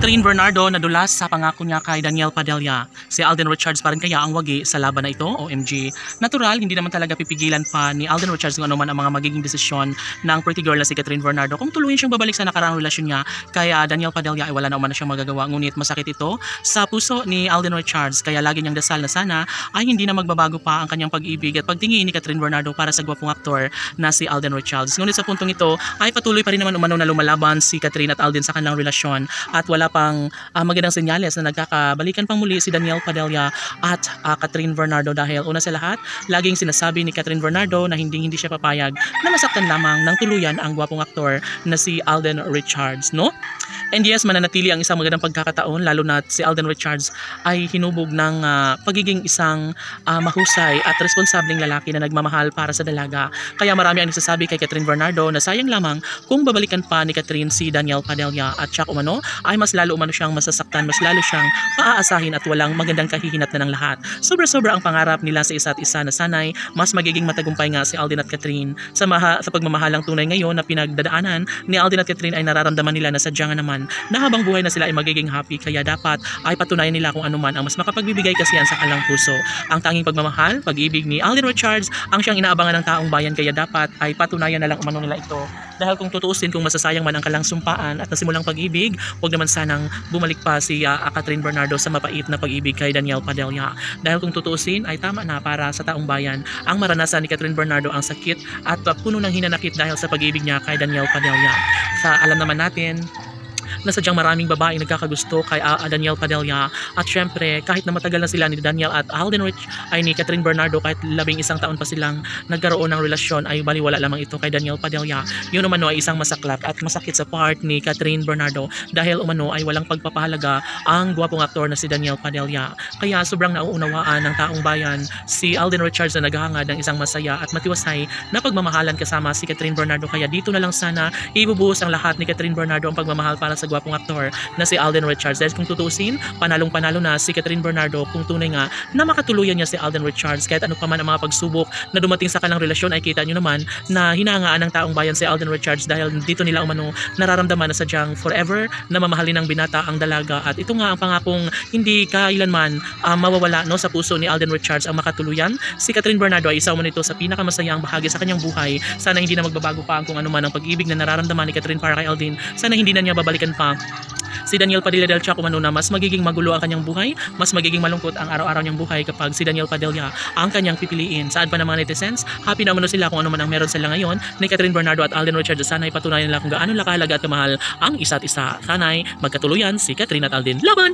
Catherine Bernardo nadulas sa pangako niya kay Daniel Padilla. Si Alden Richards pa rin kaya ang wagi sa laban na ito, OMG. Natural, hindi naman talaga pipigilan pa ni Alden Richards kung ano man ang mga magiging desisyon ng pretty girl na si Catherine Bernardo kung tuluyin siyang babalik sa nakaraang relasyon niya. Kaya Daniel Padilla ay wala na umano siyang magagawa, ngunit masakit ito sa puso ni Alden Richards. Kaya lagi niyang dasal na sana ay hindi na magbabago pa ang kanyang pag-ibig at pagtingin ni Catherine Bernardo para sa gwapong aktor na si Alden Richards. Ngunit sa puntong ito ay patuloy pa rin naman umano na lumalaban si Catherine at Alden sa kanilang relasyon at wala pang magandang senyales na nagkakabalikan pang muli si Daniel Padilla at Catherine Bernardo dahil una sa lahat, laging sinasabi ni Catherine Bernardo na hindi siya papayag na masaktan lamang ng tuluyan ang gwapong aktor na si Alden Richards, no? And yes, mananatili ang isang magandang pagkakataon lalo na si Alden Richards ay hinubog ng pagiging isang mahusay at responsableng lalaki na nagmamahal para sa dalaga. Kaya marami ang nagsasabi kay Catherine Bernardo na sayang lamang kung babalikan pa ni Catherine si Daniel Padilla at siya umano ay mas lalo umano siyang masasaktan, mas lalo siyang paaasahin at walang magandang kahihinatnan ng lahat. Sobra-sobra ang pangarap nila sa isa't isa na sanay mas magiging matagumpay nga si Alden at Catherine sa pagmamahalang tunay ngayon na pinagdadaanan ni Alden at Catherine ay nararamdaman nila na sadyang naman na habang buhay na sila ay magiging happy, kaya dapat ay patunayan nila kung ano man ang mas makapagbibigay kasiyan sa kanilang puso. Ang tanging pagmamahal, pag-ibig ni Alden Richards ang siyang inaabangan ng taong bayan, kaya dapat ay patunayan na lang umano nila ito. Dahil kung tutuusin, kung masasayang man ang kalang sumpaan at nasimulang pag-ibig, huwag naman sanang bumalik pa si Catherine Bernardo sa mapait na pag-ibig kay Daniel Padilla. Dahil kung tutuusin ay tama na para sa taong bayan ang maranasan ni Catherine Bernardo ang sakit at puno ng hinanakit dahil sa pag-ibig niya kay Daniel Padilla. Alam naman natin na sadyang maraming babae nagkakagusto kay Daniel Padilla at syempre kahit na matagal na sila ni Daniel at Alden ni Catherine Bernardo, kahit 11 taon pa silang nagkaroon ng relasyon, ay baliwala lamang ito kay Daniel Padilla. Yun umano ay isang masaklap at masakit sa part ni Catherine Bernardo dahil umano ay walang pagpapahalaga ang gwapong aktor na si Daniel Padilla. Kaya sobrang nauunawaan ng taong bayan si Alden Richards na naghahangad ng isang masaya at matiwasay na pagmamahalan kasama si Catherine Bernardo. Kaya dito na lang sana ibubuhos ang lahat ni Catherine Bernardo ang pagmamahal para sa gwapong aktor na si Alden Richards. Dahil kung tutusin, panalong-panalo na si Catherine Bernardo kung tunay nga na makatuluyan niya si Alden Richards. Kahit ano pa man ang mga pagsubok na dumating sa kanilang relasyon ay kita nyo naman na hinangaan ng taong bayan si Alden Richards dahil dito nila umano nararamdaman na sadyang forever na mamahalin ng binata ang dalaga. At ito nga ang pangakong hindi kailanman mawawala no, sa puso ni Alden Richards ang makatuluyan. Si Catherine Bernardo ay isa umano ito sa pinakamasayang bahagi sa kanyang buhay. Sana hindi na magbabago pa ang kung ano man ang pag-ibig na nararamdaman ni Catherine para kay Alden. Sana hindi na niya babalikan pa si Daniel Padilla dahil siya kumano na mas magiging magulo ang kanyang buhay, mas magiging malungkot ang araw-araw niyang buhay kapag si Daniel Padilla ang kanyang pipiliin. Saan pa ng mga netizens, happy na umano sila kung ano man ang meron sila ngayon ni Catherine Bernardo at Alden Richards. Sana ay patunayan nila kung gaano kahalaga at kamahal ang isa't isa. Sana ay magkatuluyan si Catherine at Alden. Laban!